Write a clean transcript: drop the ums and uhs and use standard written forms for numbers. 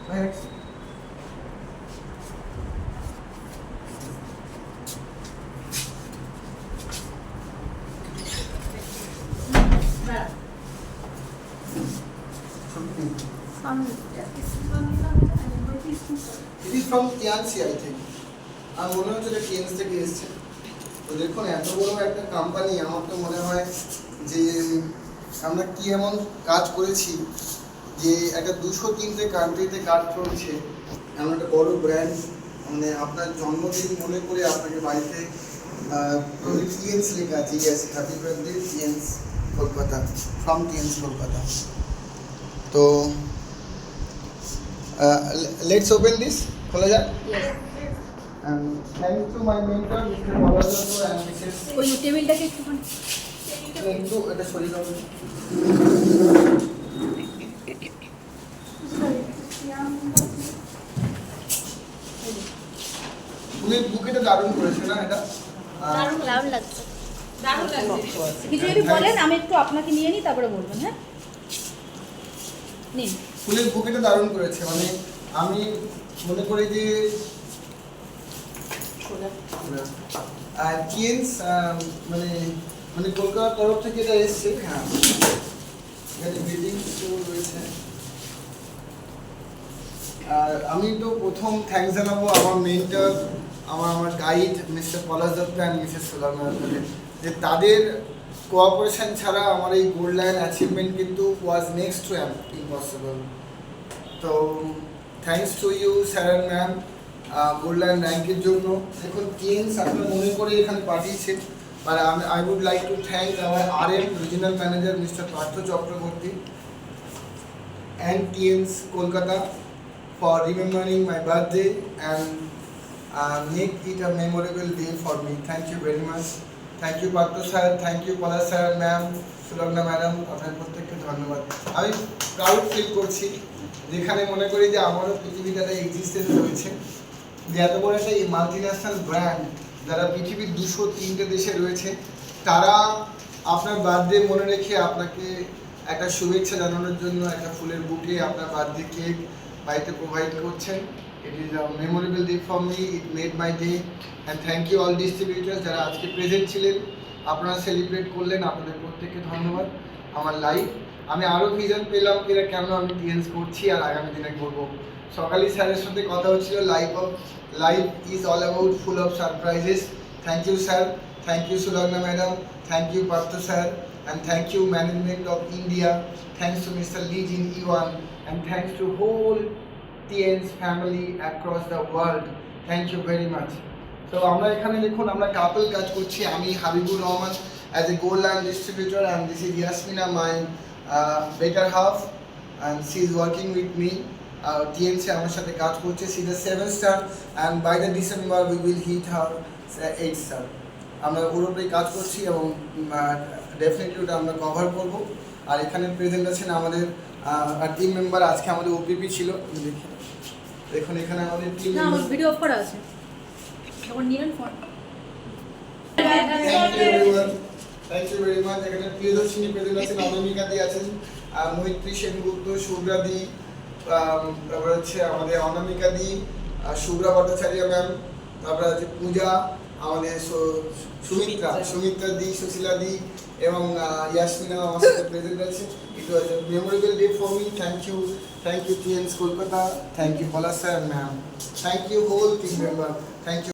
Thanks. It is from Tianxi, I think. আর মনে হচ্ছে এটা টিএনস থেকে এসেছে। তো দেখুন এত বড় একটা কোম্পানি, আমার তো মনে হয় যে আমরা কি এমন কাজ করেছি যে একটা 203টে কান্ট্রিতে কাজ চলছে, এমন একটা বড় ব্র্যান্ড, মানে আপনার জন্মদিন মনে করে আপনাকে বাড়িতে টিএনস লেখা আছে। Yes, happy birthday টিএনস Kolkata, from টিএনস Kolkata. তো লেটস ওপেন দিস, খোলা যাক। And thanks to my mentor, Mr. Palazato and Mrs. ওই টেবিলটাকে একটুখানি একটু এটা সরিয়ে দাও। ফুলের বুকেটা দারুণ করেছে না এটা? দারুণ লাগছে। কিছু যদি বলেন আমি একটু আপনাকে নিয়ে নিই, তারপরে বলবেন। হ্যাঁ, নিন। ফুলের বুকেটা দারুণ করেছে, মানে আমি মনে করি যে টিএনস মানে মানে কলকাতার তরফ থেকে এটা এসছে। হ্যাঁ, এখানে বিল্ডিং রয়েছে। আর আমি তো প্রথম থ্যাঙ্কস জানাবো আমার মেন্টর, আমার guide Mr Palash Dutta and Mrs সুলগ্নাকে, যে তাদের কোঅপারেশন ছাড়া আমার এই গোল্ড লায়ন অ্যাচিভমেন্ট কিন্তু ওয়াজ নেক্সট টু ইম্পসিবল। তো thanks to you sir and ma'am gold lion র্যাঙ্কের জন্য। দেখুন টিএনস আপনার মনে করে এখানে পাঠিয়েছে, আর I would like to thank our RM Regional Manager Mr. Partho Chakraborty and TNS Kolkata for remembering my birthday and make it a memorable day for me. Thank you very much. Thank you Partho sir, thank you Pala sir, ma'am, Sulagna madam, আপনার প্রত্যেককে ধন্যবাদ। আমি proud feel করছি, যেখানে মনে করি যে আমারও পৃথিবীতে একটা এক্সিস্টেন্স রয়েছে, যে এত বড় একটা মাল্টিন্যাশনাল ব্র্যান্ড যারা পৃথিবীর 203টে দেশে রয়েছে, তারা আপনার বার্থডে মনে রেখে আপনাকে একটা শুভেচ্ছা জানানোর জন্য একটা ফুলের বুকে আপনার বার্থডে কেক বাড়িতে প্রোভাইড করছেন। It is a memorable day for me, it made my day and thank you all distributors যারা আজকে প্রেজেন্ট ছিলেন, আপনারা সেলিব্রেট করলেন, আপনাদের প্রত্যেককে ধন্যবাদ। আমার লাইফ আমি আরও ভিজন পেলাম এরা কেন আমি টিএনস করছি আর আগামী দিনে করবো। সকালে স্যারের সাথে কথা হচ্ছিল, life is all about full of surprises. Thank you sir, thank you Sulagna madam, thank you Partha sir, and thank you management of India, thanks to Mr. Lee Jin Iwan, and thanks to whole TNS family across the world. Thank you very much. So আমরা এখানে দেখুন আমরা কাপল কাজ করছি, আমি Habibur Rahman as a gold line distributor and this is Yasmina, my better half, and she is working with me. TNC আমার সাথে কাজ করছে, she is a 7 star and by the December we will hit her 8 star. আমরা ওর উপরেই কাজ করছি এবং definitely ওটা আমরা কভার করবো। আর এখানে প্রেজেন্ট আছেন আমাদের টিম মেম্বার, আজকে আমাদের ওপিপি ছিল, দেখুন এখানে আমাদের টিম মেম্বার। ভিডিও অফ করা আছে, তখন নিলেন phone. Thank you very much. এখানে প্রিয়দর্শিনী প্রেজেন্ট আছেন, অনামিকা দি আছেন, মৈত্রী সেনগুপ্ত, শুভ্রা দি, তারপরে হচ্ছে আমাদের অনামিকা দি, শুভ্রা ভট্টাচার্য ম্যাম, তারপরে হচ্ছে পূজা, আমাদের সুমিত্রা দি, সুশীলা দি এবং ইয়াসমিনা আমার সাথে প্রেজেন্ট আছে। It was a memorable day for me. Thank you TNS Kolkata, thank you Palash sir ma'am, thank you whole team member, thank you.